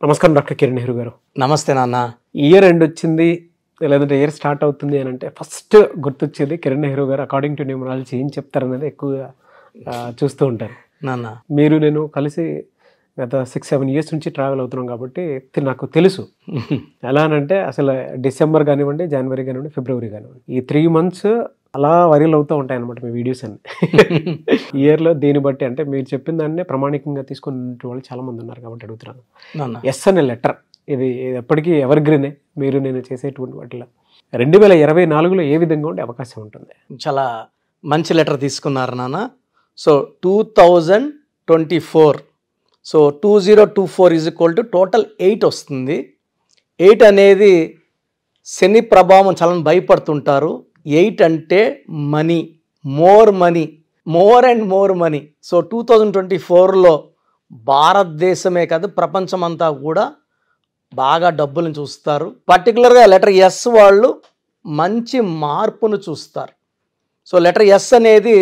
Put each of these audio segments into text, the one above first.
నమస్కారం డాక్టర్ కిరణ్ నెహ్రూ గారు. నమస్తే నాన్న. ఇయర్ ఎండ్ వచ్చింది, లేదంటే ఇయర్ స్టార్ట్ అవుతుంది అని అంటే ఫస్ట్ గుర్తొచ్చేది కిరణ్ నెహ్రూ గారు అకార్డింగ్ టు న్యూమరాలజీ ఏం చెప్తారనేది ఎక్కువగా చూస్తూ ఉంటారు. నాన్న మీరు నేను కలిసి గత 6-7 years నుంచి ట్రావెల్ అవుతున్నాం కాబట్టి నాకు తెలుసు. ఎలా అనంటే అసలు డిసెంబర్ కానివ్వండి, జనవరి కానివ్వండి, ఫిబ్రవరి కానివ్వండి, ఈ 3 months అలా వైరల్ అవుతూ ఉంటాయి అనమాట మీ వీడియోస్ అన్ని. ఇయర్లో దీన్ని బట్టి అంటే మీరు చెప్పిన దాన్నే ప్రామాణికంగా తీసుకునే వాళ్ళు చాలా మంది ఉన్నారు కాబట్టి అడుగుతున్నాను. ఎస్ అనే లెటర్ ఇది ఎప్పటికీ ఎవర్ గ్రీనే. మీరు నేను చేసేటువంటి వాటిలో 2024లో ఏ విధంగా ఉండే అవకాశం ఉంటుంది? చాలా మంచి లెటర్ తీసుకున్నారు నాన్న. So 2024, so 2024 is equal to total 8 వస్తుంది. 8 అనేది శని ప్రభావం చాలా భయపడుతుంటారు. 8 అంటే money, more and more money. So 2024లో భారతదేశమే కాదు ప్రపంచమంతా కూడా బాగా డబ్బులను చూస్తారు. పర్టికులర్గా లెటర్ ఎస్ వాళ్ళు మంచి మార్పును చూస్తారు. సో లెటర్ ఎస్ అనేది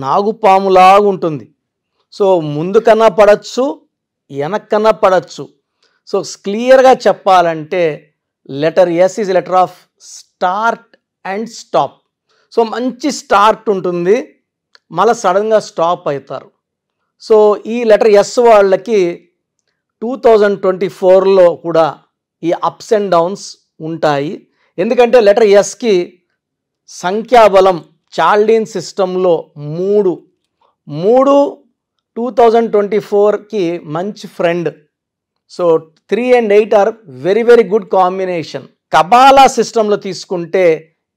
నాగుపాములాగా ఉంటుంది. సో ముందు కన్నా పడచ్చు, వెనక్కన్నా పడచ్చు. సో క్లియర్గా చెప్పాలంటే letter S is letter of start and stop. So మంచి స్టార్ట్ ఉంటుంది, మళ్ళీ సడన్గా స్టాప్ అవుతారు. సో ఈ లెటర్ ఎస్ వాళ్ళకి 2024లో కూడా ఈ అప్స్ అండ్ డౌన్స్ ఉంటాయి. ఎందుకంటే లెటర్ ఎస్కి సంఖ్యాబలం చాల్డీన్ సిస్టంలో 3 2024కి మంచి friend. So 3 and 8 are very very good combination. Kabbalah సిస్టంలో తీసుకుంటే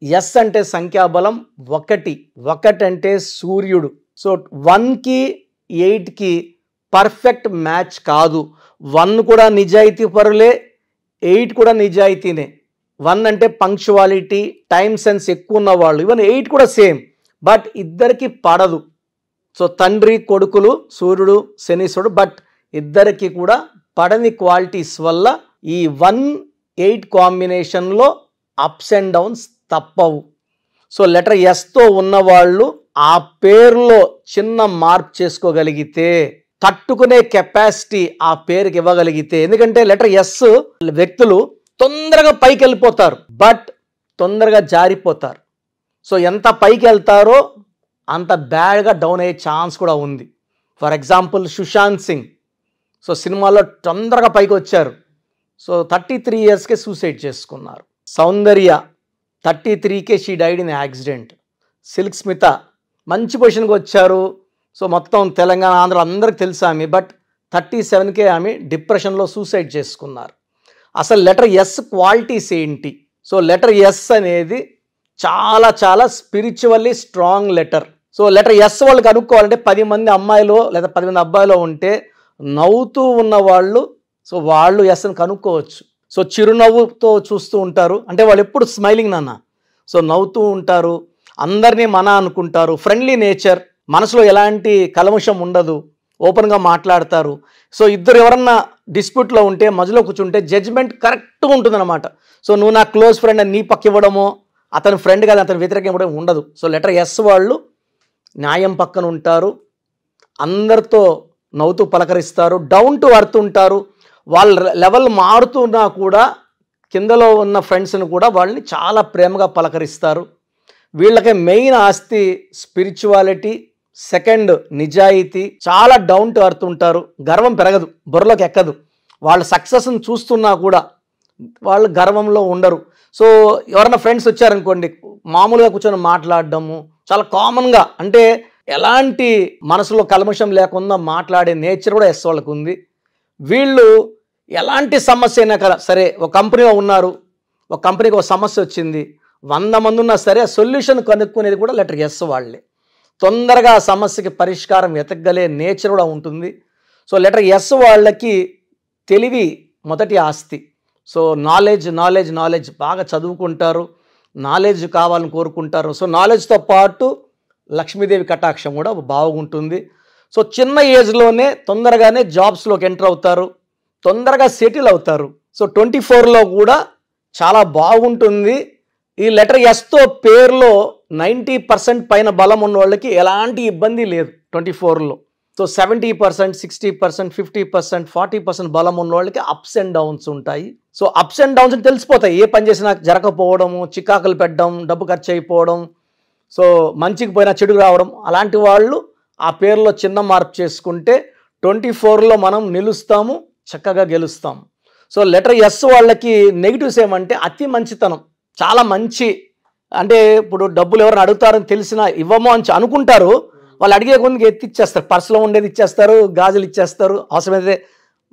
ఎస్ అంటే సంఖ్యాబలం 1 అంటే సూర్యుడు. సో 1కి 8కి పర్ఫెక్ట్ మ్యాచ్ కాదు. 1 కూడా నిజాయితీ పరులే, 8 కూడా నిజాయితీనే. 1 అంటే పంక్చువాలిటీ, టైం సెన్స్ ఎక్కువ ఉన్నవాళ్ళు. ఈవెన్ 8 కూడా సేమ్, బట్ ఇద్దరికి పడదు. సో తండ్రి కొడుకులు సూర్యుడు శనీశ్వరుడు, బట్ ఇద్దరికి కూడా పడని క్వాలిటీస్ వల్ల ఈ 1-8 కాంబినేషన్లో అప్స్ అండ్ డౌన్స్ తప్పవు. సో లెటర్ ఎస్తో ఉన్నవాళ్ళు ఆ పేరులో చిన్న మార్పు చేసుకోగలిగితే, తట్టుకునే కెపాసిటీ ఆ పేరుకి ఇవ్వగలిగితే, ఎందుకంటే లెటర్ ఎస్ వ్యక్తులు తొందరగా పైకి వెళ్ళిపోతారు, బట్ తొందరగా జారిపోతారు. సో ఎంత పైకి వెళ్తారో అంత బ్యాడ్గా డౌన్ అయ్యే ఛాన్స్ కూడా ఉంది. For example Sushant Singh, so సినిమాలో తొందరగా పైకి వచ్చారు. సో 33 yearsకే సూసైడ్ చేసుకున్నారు. సౌందర్య 33కే she died in accident. Silk Smitha మంచి పొజిషన్కి వచ్చారు. సో మొత్తం తెలంగాణ ఆంధ్ర అందరికి తెలుసు ఆమె, బట్ 37కే ఆమె డిప్రెషన్లో సూసైడ్ చేసుకున్నారు. అసలు లెటర్ ఎస్ క్వాలిటీస్ ఏంటి? సో లెటర్ ఎస్ అనేది చాలా చాలా spiritually strong letter. So letter yes వాళ్ళకి అనుకోవాలంటే 10 మంది అమ్మాయిలు లేదా 10 మంది అబ్బాయిలు ఉంటే నవ్వుతూ ఉన్నవాళ్ళు, సో వాళ్ళు ఎస్ని కనుక్కోవచ్చు. సో చిరునవ్వుతో చూస్తూ ఉంటారు, అంటే వాళ్ళు ఎప్పుడు స్మైలింగ్ నాన్న. సో నవ్వుతూ ఉంటారు, అందరినీ మన అనుకుంటారు, ఫ్రెండ్లీ నేచర్, మనసులో ఎలాంటి కల్మషం ఉండదు, ఓపెన్గా మాట్లాడతారు. సో ఇద్దరు ఎవరన్నా డిస్ప్యూట్లో ఉంటే మధ్యలో కూర్చుంటే జడ్జ్మెంట్ కరెక్ట్గా ఉంటుందన్నమాట. సో నువ్వు నా క్లోజ్ ఫ్రెండ్ అని నీ పక్క ఇవ్వడమో, అతని ఫ్రెండ్ కాదు అతని వ్యతిరేకం ఇవ్వడం ఉండదు. సో లెటర్ ఎస్ వాళ్ళు న్యాయం పక్కన ఉంటారు, అందరితో నవ్వుతూ పలకరిస్తారు, డౌన్ టు అర్త్ ఉంటారు. వాళ్ళ లెవెల్ మారుతున్నా కూడా కిందలో ఉన్న ఫ్రెండ్స్ని కూడా వాళ్ళని చాలా ప్రేమగా పలకరిస్తారు. వీళ్ళకి మెయిన్ ఆస్తి స్పిరిచువాలిటీ, సెకండ్ నిజాయితీ, చాలా డౌన్ టు అర్త్ ఉంటారు, గర్వం పెరగదు, బుర్రలోకి ఎక్కదు. వాళ్ళ సక్సెస్ని చూస్తున్నా కూడా వాళ్ళు గర్వంలో ఉండరు. సో ఎవరైనా ఫ్రెండ్స్ వచ్చారనుకోండి, మామూలుగా కూర్చొని మాట్లాడడము చాలా కామన్గా, అంటే ఎలాంటి మనసులో కల్మషం లేకుండా మాట్లాడే నేచర్ కూడా ఎస్ వాళ్ళకు ఉంది. వీళ్ళు ఎలాంటి సమస్య అయినా కదా సరే, ఒక కంపెనీలో ఉన్నారు, ఒక కంపెనీకి ఒక సమస్య వచ్చింది, 100 మంది ఉన్నా సరే ఆ సొల్యూషన్ కనుక్కునేది కూడా లెటర్ ఎస్ వాళ్ళే. తొందరగా ఆ సమస్యకి పరిష్కారం వెతకగలే నేచర్ కూడా ఉంటుంది. సో లెటర్ ఎస్ వాళ్ళకి తెలివి మొదటి ఆస్తి. సో నాలెడ్జ్ బాగా చదువుకుంటారు, నాలెడ్జ్ కావాలని కోరుకుంటారు. సో నాలెడ్జ్తో పాటు లక్ష్మీదేవి కటాక్షం కూడా బాగుంటుంది. సో చిన్న ఏజ్లోనే తొందరగానే జాబ్స్లోకి ఎంటర్ అవుతారు, తొందరగా సెటిల్ అవుతారు. సో 24లో కూడా చాలా బాగుంటుంది. ఈ లెటర్ ఎస్తో పేరులో 90% పైన బలం ఉన్న వాళ్ళకి ఎలాంటి ఇబ్బంది లేదు 24లో. సో 70%, 60%, 50%, 40% బలం ఉన్న వాళ్ళకి అప్స్ అండ్ డౌన్స్ ఉంటాయి. సో అప్స్ అండ్ డౌన్స్ అని తెలిసిపోతాయి. ఏ పని చేసినా జరగకపోవడము, చికాకులు పెట్టడం, డబ్బు ఖర్చు అయిపోవడం, సో మంచికి పోయినా చెడుకు రావడం, అలాంటి వాళ్ళు ఆ పేరులో చిన్న మార్పు చేసుకుంటే 24లో మనం నిలుస్తాము, చక్కగా గెలుస్తాము. సో లెటర్ ఎస్ వాళ్ళకి నెగిటివ్స్ ఏమంటే అతి మంచితనం, చాలా మంచి, అంటే ఇప్పుడు డబ్బులు ఎవరైనా అడుగుతారని తెలిసినా ఇవ్వమో అని అనుకుంటారు, వాళ్ళు అడిగే కొద్దిగా ఎత్తిచ్చేస్తారు, పర్సులో ఉండేది ఇచ్చేస్తారు, గాజులు ఇచ్చేస్తారు, అవసరమైతే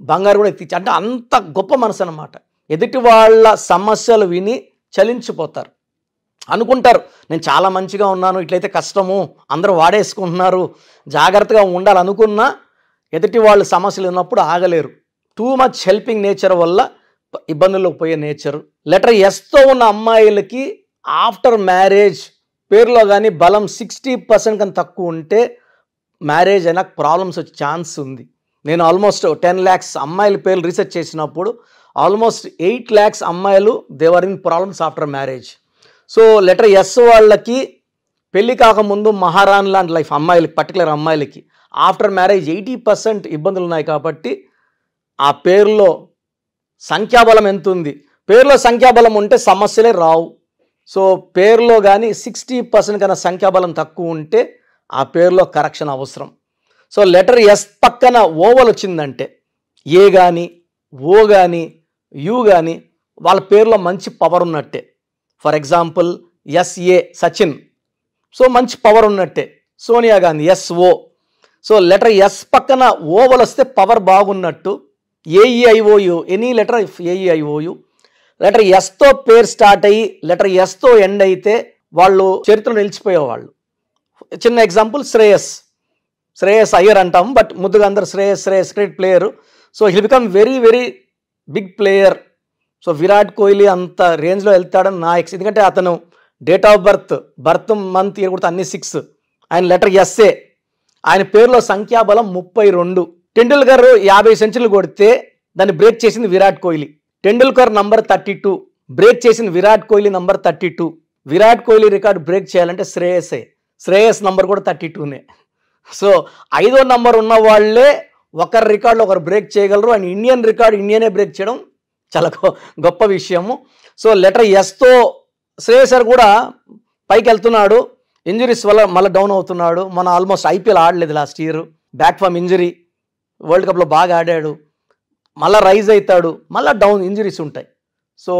బంగారు కూడా ఎత్తిచ్చి, అంటే అంత గొప్ప మనసు అనమాట. ఎదుటి వాళ్ళ సమస్యలు విని చలించిపోతారు, అనుకుంటారు నేను చాలా మంచిగా ఉన్నాను, ఇట్లయితే కష్టము, అందరూ వాడేసుకుంటున్నారు, జాగ్రత్తగా ఉండాలనుకున్నా ఎదుటి వాళ్ళ సమస్యలు ఉన్నప్పుడు ఆగలేరు. టూ మచ్ హెల్పింగ్ నేచర్ వల్ల ఇబ్బందుల్లోకి పోయే నేచరు. లెటర్ ఎస్తో ఉన్న అమ్మాయిలకి ఆఫ్టర్ మ్యారేజ్ పేరులో కానీ బలం 60% కన్నా తక్కువ ఉంటే మ్యారేజ్ అయినా ప్రాబ్లమ్స్ వచ్చే ఛాన్స్ ఉంది. నేను ఆల్మోస్ట్ 10 lakhs అమ్మాయిల పేర్లు రీసెర్చ్ చేసినప్పుడు ఆల్మోస్ట్ 8 lakhs అమ్మాయిలు they were in problems after marriage. So letter yes వాళ్ళకి పెళ్ళి కాకముందు మహారాణి లాంటి లైఫ్, అమ్మాయిలకి పర్టికులర్ అమ్మాయిలకి ఆఫ్టర్ మ్యారేజ్ 80% ఇబ్బందులు ఉన్నాయి. కాబట్టి ఆ పేరులో సంఖ్యాబలం ఎంత ఉంది, పేరులో సంఖ్యాబలం ఉంటే సమస్యలే రావు. సో పేరులో కానీ 60% కన్నా సంఖ్యాబలం తక్కువ ఉంటే ఆ పేరులో కరెక్షన్ అవసరం. సో లెటర్ ఎస్ పక్కన ఓవల్ వచ్చిందంటే ఏ కానీ ఓ కానీ యు కానీ వాళ్ళ పేరులో మంచి పవర్ ఉన్నట్టే. For example S A Sachin, so మంచి పవర్ ఉన్నట్టే. Sonia Gandhi S O, so letter S పక్కన ఓవల్ వస్తే పవర్ బాగున్నట్టు. A E I O U, any letter A E I O U, letter ఎస్తో పేరు స్టార్ట్ అయ్యి లెటర్ ఎస్తో ఎండ్ అయితే వాళ్ళు చరిత్రలో నిలిచిపోయేవాళ్ళు. చిన్న ఎగ్జాంపుల్ శ్రేయస్ అయ్యర్ అంటాం, బట్ ముద్దుగా అందరు Shreyas cricket player. So he'll become very very big player. So Virat Kohli అంత రేంజ్లో వెళ్తాడని నా ఎందుకంటే అతను date of birth month year కూడా అన్ని 6, ఆయన లెటర్ ఎస్ఏ, ఆయన పేరులో సంఖ్యాబలం 32. టెండూల్కర్ 50 సెంచరీలు కొడితే దాన్ని బ్రేక్ చేసింది విరాట్ కోహ్లీ. టెండూల్కర్ నంబర్ 32, బ్రేక్ చేసింది Virat Kohli number 32. Virat Kohli record break చేయాలంటే శ్రేయస్ నంబర్ కూడా 32నే. సో 5వ నంబర్ ఉన్న వాళ్ళే ఒకరి రికార్డులో ఒకరు బ్రేక్ చేయగలరు. అండ్ ఇండియన్ రికార్డు ఇండియనే బ్రేక్ చేయడం చాలా గొప్ప విషయము. సో లెటర్ ఎస్తో శ్రేయస్ కూడా పైకి వెళ్తున్నాడు, ఇంజరీస్ వల్ల మళ్ళీ డౌన్ అవుతున్నాడు. మన ఆల్మోస్ట్ ఐపీఎల్ ఆడలేదు last year, back from injury. World కప్లో బాగా ఆడాడు, మళ్ళీ రైజ్ అవుతాడు, మళ్ళీ డౌన్, ఇంజరీస్ ఉంటాయి. సో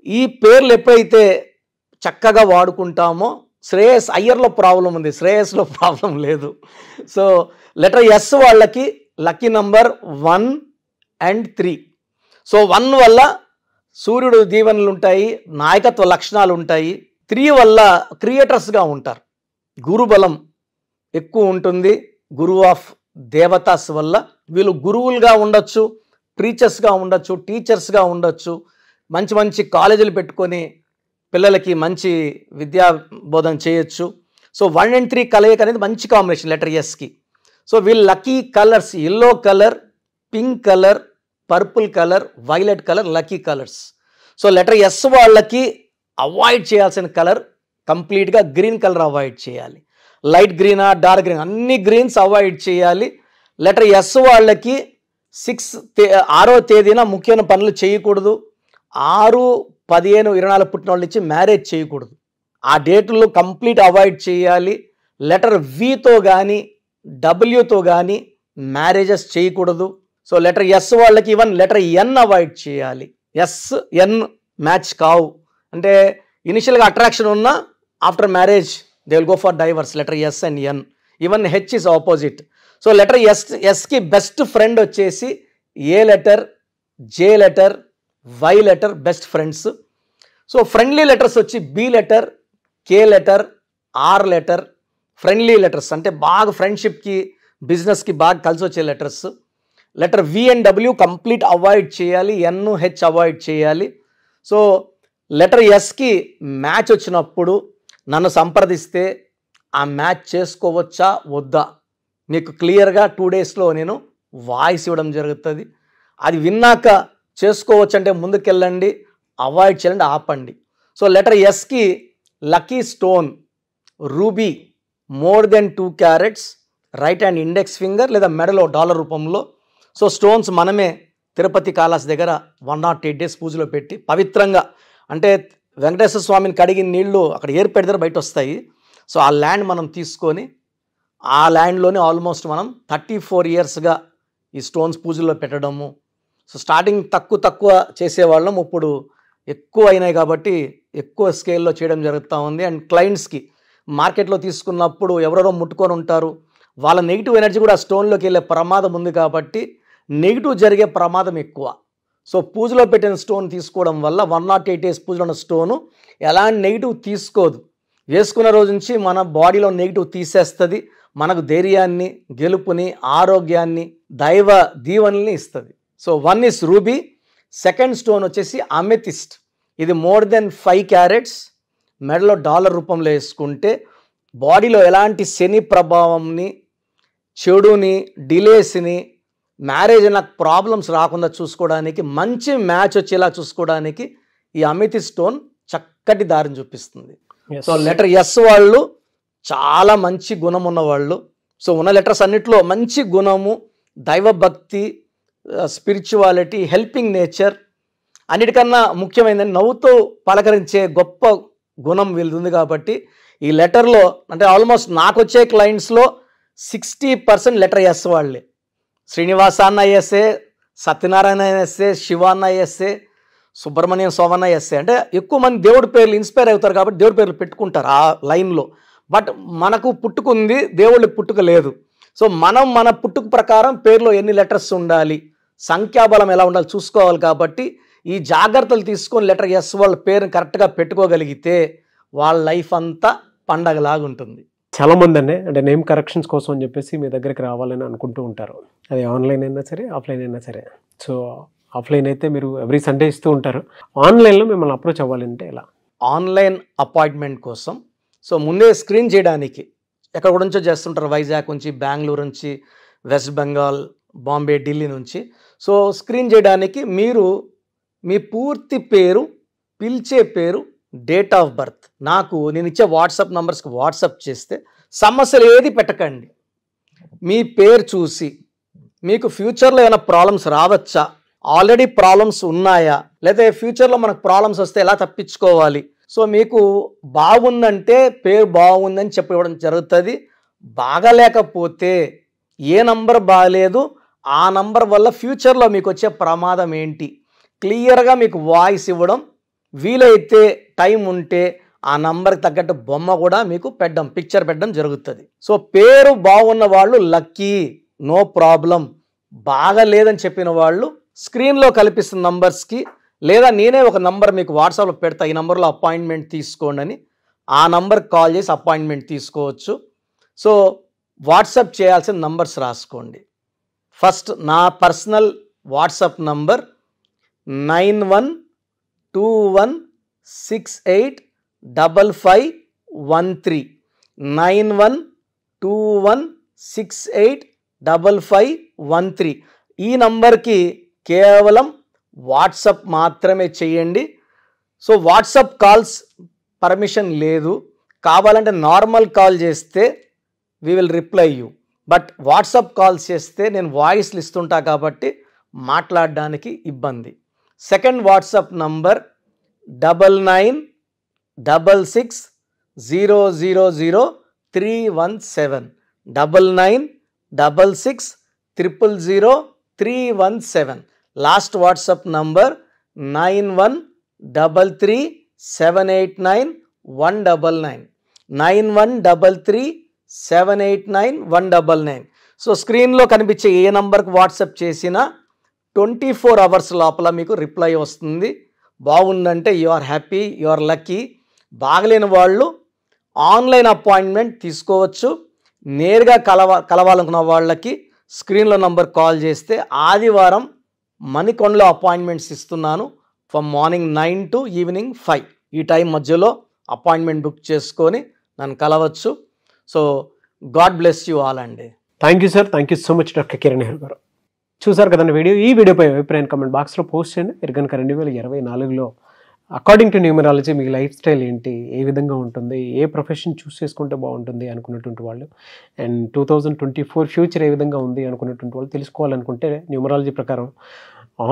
ఈ పేర్లు ఎప్పుడైతే చక్కగా వాడుకుంటామో, శ్రేయస్ అయ్యర్లో ప్రాబ్లం ఉంది, శ్రేయస్లో ప్రాబ్లం లేదు. సో లెటర్ ఎస్ వాళ్ళకి లక్కీ నంబర్ 1 and 3. సో 1 వల్ల సూర్యుడు దీవెనలు ఉంటాయి, నాయకత్వ లక్షణాలు ఉంటాయి. 3 వల్ల క్రియేటర్స్గా ఉంటారు, గురుబలం ఎక్కువ ఉంటుంది. గురువు ఆఫ్ దేవతాస్ వల్ల వీళ్ళు గురువులుగా ఉండొచ్చు, ప్రీచర్స్గా ఉండొచ్చు, టీచర్స్గా ఉండొచ్చు, మంచి మంచి కాలేజీలు పెట్టుకొని పిల్లలకి మంచి విద్యా బోధన చేయొచ్చు. సో 1 and 3 కలయిక అనేది మంచి కాంబినేషన్ లెటర్ ఎస్కి. సో వీళ్ళు lucky colours yellow colour, pink colour, purple colour, violet colour lucky colours. So letter yes వాళ్ళకి అవాయిడ్ చేయాల్సిన కలర్ కంప్లీట్గా గ్రీన్ కలర్ అవాయిడ్ చేయాలి. లైట్ గ్రీనా డార్క్ గ్రీన్ అన్ని గ్రీన్స్ అవాయిడ్ చేయాలి. లెటర్ ఎస్ వాళ్ళకి 6వ తేదీన ముఖ్యమైన పనులు చేయకూడదు. 6, 15, 24 పుట్టిన వాళ్ళ నుంచి మ్యారేజ్ చేయకూడదు. ఆ డేట్లు కంప్లీట్ అవాయిడ్ చేయాలి. లెటర్ వితో కానీ డబ్ల్యూతో కానీ మ్యారేజెస్ చేయకూడదు. సో లెటర్ ఎస్ వాళ్ళకి ఈవెన్ లెటర్ ఎన్ అవాయిడ్ చేయాలి. ఎన్ మ్యాచ్ కావు, అంటే ఇనిషియల్గా అట్రాక్షన్ ఉన్నా after marriage they will go for divorce. Letter S and N, even H is opposite. So letter ఎస్కి బెస్ట్ ఫ్రెండ్ వచ్చేసి A letter, J letter, Y letter best friends. So friendly letters వచ్చి B letter, K letter, R letter. Friendly letters అంటే బాగా ఫ్రెండ్షిప్కి, బిజినెస్కి బాగా కలిసి వచ్చే letters. Letter V and W complete avoid చేయాలి, ఎన్, హెచ్ అవాయిడ్ చేయాలి. సో లెటర్ ఎస్కి మ్యాచ్ వచ్చినప్పుడు నన్ను సంప్రదిస్తే ఆ మ్యాచ్ చేసుకోవచ్చా వద్దా మీకు క్లియర్గా 2 daysలో నేను వాయిస్ ఇవ్వడం జరుగుతుంది. అది విన్నాక చేసుకోవచ్చు అంటే ముందుకెళ్ళండి, అవాయిడ్ చేయండి, ఆపండి. సో లెటర్ ఎస్కి lucky stone ruby, more than 2 carats, right hand index finger లేదా మెడలో డాలర్ రూపంలో. సో స్టోన్స్ మనమే తిరుపతి కాళహస్తి దగ్గర 108 days పూజలో పెట్టి పవిత్రంగా, అంటే వెంకటేశ్వర స్వామిని కడిగిన నీళ్లు అక్కడ ఏరు పెడితే బయట వస్తాయి. సో ఆ ల్యాండ్ మనం తీసుకొని ఆ ల్యాండ్లోనే ఆల్మోస్ట్ మనం 34 yearsగా ఈ స్టోన్స్ పూజల్లో పెట్టడము. సో స్టార్టింగ్ తక్కువ చేసేవాళ్ళం, ఇప్పుడు ఎక్కువ అయినాయి కాబట్టి ఎక్కువ స్కేల్లో చేయడం జరుగుతూ ఉంది. అండ్ క్లయింట్స్కి మార్కెట్లో తీసుకున్నప్పుడు ఎవరెవరో ముట్టుకొని ఉంటారు, వాళ్ళ నెగిటివ్ ఎనర్జీ కూడా ఆ స్టోన్లోకి వెళ్ళే ప్రమాదం ఉంది కాబట్టి నెగిటివ్ జరిగే ప్రమాదం ఎక్కువ. సో పూజలో పెట్టిన స్టోన్ తీసుకోవడం వల్ల 108 days పూజలో ఉన్న స్టోను ఎలాంటి నెగిటివ్ తీసుకోదు. వేసుకున్న రోజు నుంచి మన బాడీలో నెగిటివ్ తీసేస్తుంది, మనకు ధైర్యాన్ని, గెలుపుని, ఆరోగ్యాన్ని, దైవ దీవెనల్ని ఇస్తుంది. So 1 is ruby, second stone వచ్చేసి అమెథిస్ట్. ఇది more than 5 carats, మెడలో డాలర్ రూపంలో వేసుకుంటే బాడీలో ఎలాంటి శని ప్రభావంని, చెడుని, డిలేస్ని, మ్యారేజ్ నాకు ప్రాబ్లమ్స్ రాకుండా చూసుకోవడానికి, మంచి మ్యాచ్ వచ్చేలా చూసుకోవడానికి ఈ అమెథిస్ట్ స్టోన్ చక్కటి దారిని చూపిస్తుంది. సో లెటర్ ఎస్ వాళ్ళు చాలా మంచి గుణం ఉన్నవాళ్ళు. సో ఉన్న లెటర్స్ అన్నిట్లో మంచి గుణము, దైవభక్తి, స్పిరిచువాలిటీ, హెల్పింగ్ నేచర్, అన్నిటికన్నా ముఖ్యమైనది నవ్వుతూ పలకరించే గొప్ప గుణం వీళ్ళది. కాబట్టి ఈ లెటర్లో అంటే ఆల్మోస్ట్ నాకు వచ్చే క్లయింట్స్లో 60% లెటర్ ఎస్ వాళ్ళే. శ్రీనివాస అన్న ఎస్ఏ, సత్యనారాయణ ఎస్ఏ, శివ అన్న ఎస్ఏ, సుబ్రహ్మణ్యం సోమన్న ఎస్ఏ. అంటే ఎక్కువ మంది దేవుడి పేర్లు ఇన్స్పైర్ అవుతారు కాబట్టి దేవుడి పేర్లు పెట్టుకుంటారు ఆ లైన్లో. బట్ మనకు పుట్టుకుంది, దేవుళ్ళ పుట్టుక లేదు. సో మనం మన పుట్టుక ప్రకారం పేర్లో ఎన్ని లెటర్స్ ఉండాలి, సంఖ్యాబలం ఎలా ఉండాలి చూసుకోవాలి. కాబట్టి ఈ జాగ్రత్తలు తీసుకొని లెటర్ ఎస్ వాళ్ళ పేరుని కరెక్ట్గా పెట్టుకోగలిగితే వాళ్ళ లైఫ్ అంతా పండగలాగా ఉంటుంది. చాలామంది అంటే నేమ్ కరెక్షన్స్ కోసం అని చెప్పేసి మీ దగ్గరికి రావాలని అనుకుంటూ ఉంటారు. అది ఆన్లైన్ అయినా సరే, ఆఫ్లైన్ అయినా సరే. సో ఆఫ్లైన్ అయితే మీరు ఎవ్రీ సండే ఇస్తూ ఉంటారు, ఆన్లైన్లో మిమ్మల్ని అప్రోచ్ అవ్వాలంటే ఎలా? ఆన్లైన్ అపాయింట్మెంట్ కోసం సో ముందే స్క్రీన్ చేయడానికి ఎక్కడ నుంచో చేస్తుంటారు, వైజాగ్ నుంచి, బెంగళూరు నుంచి, వెస్ట్ బెంగాల్, బాంబే, ఢిల్లీ నుంచి. సో స్క్రీన్ చేయడానికి మీరు మీ పూర్తి పేరు, పిలిచే పేరు, డేట్ ఆఫ్ బర్త్ నాకు నేను ఇచ్చే వాట్సాప్ నంబర్స్కి వాట్సాప్ చేస్తే సమస్యలు ఏది పెట్టకండి. మీ పేరు చూసి మీకు ఫ్యూచర్లో ఏమైనా ప్రాబ్లమ్స్ రావచ్చా, ఆల్రెడీ ప్రాబ్లమ్స్ ఉన్నాయా, లేదా ఫ్యూచర్లో మనకు ప్రాబ్లమ్స్ వస్తే ఎలా తప్పించుకోవాలి. సో మీకు బాగుందంటే పేరు బాగుందని చెప్పడం జరుగుతుంది. బాగలేకపోతే ఏ నంబర్ బాగాలేదు, ఆ నంబర్ వల్ల ఫ్యూచర్లో మీకు వచ్చే ప్రమాదం ఏంటి క్లియర్గా మీకు వాయిస్ ఇవ్వడం, వీలైతే టైం ఉంటే ఆ నంబర్కి తగ్గట్టు బొమ్మ కూడా మీకు పిక్చర్ పెట్టడం జరుగుతుంది. సో పేరు బాగున్న వాళ్ళు లక్కీ, నో ప్రాబ్లం. బాగలేదని చెప్పిన వాళ్ళు స్క్రీన్లో కల్పిస్తున్న నంబర్స్కి, లేదా నేనే ఒక నంబర్ మీకు వాట్సాప్లో పెడతా, ఈ నంబర్లో అపాయింట్మెంట్ తీసుకోండి అని, ఆ నంబర్కి కాల్ చేసి అపాయింట్మెంట్ తీసుకోవచ్చు. సో వాట్సాప్ చేయాల్సిన నంబర్స్ రాసుకోండి. ఫస్ట్ నా పర్సనల్ వాట్సాప్ నంబర్ 9121685513 9121685513. ఈ నంబర్కి కేవలం వాట్సాప్ మాత్రమే చేయండి. సో వాట్సాప్ కాల్స్ పర్మిషన్ లేదు, కావాలంటే నార్మల్ కాల్ చేస్తే we will reply you. But WhatsApp calls చేస్తే నేను వాయిస్లు ఇస్తుంటా కాబట్టి మాట్లాడడానికి ఇబ్బంది. Second WhatsApp number 9966000317 9966000317. Last WhatsApp number 9133789199 9133789199. So స్క్రీన్లో కనిపించే ఏ నంబర్కి వాట్సాప్ చేసినా 24 hours లోపల మీకు రిప్లై వస్తుంది. బాగుందంటే you are happy, you are lucky. బాగలేని వాళ్ళు ఆన్లైన్ అపాయింట్మెంట్ తీసుకోవచ్చు. నేరుగా కలవాలనుకున్న వాళ్ళకి స్క్రీన్లో నంబర్ కాల్ చేస్తే ఆదివారం మణికొండలో అపాయింట్మెంట్స్ ఇస్తున్నాను. ఫ్రమ్ మార్నింగ్ 9 to ఈవినింగ్ 5 ఈ టైం మధ్యలో అపాయింట్మెంట్ బుక్ చేసుకొని నన్ను కలవచ్చు. So god bless you all అండి. Thank you sir, thank you so much doctor Kiran Nehru గారు. చూసారు కదండి వీడియో. ఈ వీడియోపై అభిప్రాయం కామెంట్ బాక్స్లో పోస్ట్ చేయండి. మీరు కనుక 2024లో అకార్డింగ్ టు న్యూమరాలజీ మీ లైఫ్ స్టైల్ ఏంటి, ఏ విధంగా ఉంటుంది, ఏ ప్రొఫెషన్ చూస్ చేసుకుంటే బాగుంటుంది అనుకున్నటువంటి వాళ్ళు, అండ్ 2024 ఫ్యూచర్ ఏ విధంగా ఉంది అనుకున్నటువంటి వాళ్ళు తెలుసుకోవాలనుకుంటే న్యూమరాలజీ ప్రకారం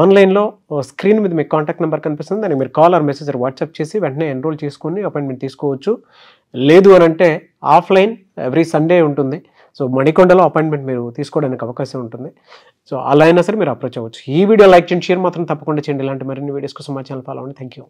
ఆన్లైన్లో స్క్రీన్ మీద మీకు కాంటాక్ట్ నెంబర్ కనిపిస్తుంది, దానికి మీరు కాల్ ఆర్ మెసేజ్ వాట్సాప్ చేసి వెంటనే ఎన్రోల్ చేసుకొని అపాయింట్మెంట్ తీసుకోవచ్చు. లేదు అని అంటే ఆఫ్లైన్ ఎవ్రీ సండే ఉంటుంది. సో మణికొండలో అపాయింట్మెంట్ మీరు తీసుకోవడానికి అవకాశం ఉంటుంది. సో అలా అయినా సరే మీరు అప్రోచ్ అవ్వచ్చు. ఈ వీడియో లైక్ చేయండి, షేర్ మాత్రం తప్పకుండా చేయండి. ఇలాంటి మరిన్ని వీడియోస్ కోసం మా ఛానల్ ఫాలో అవ్వండి. Thank you.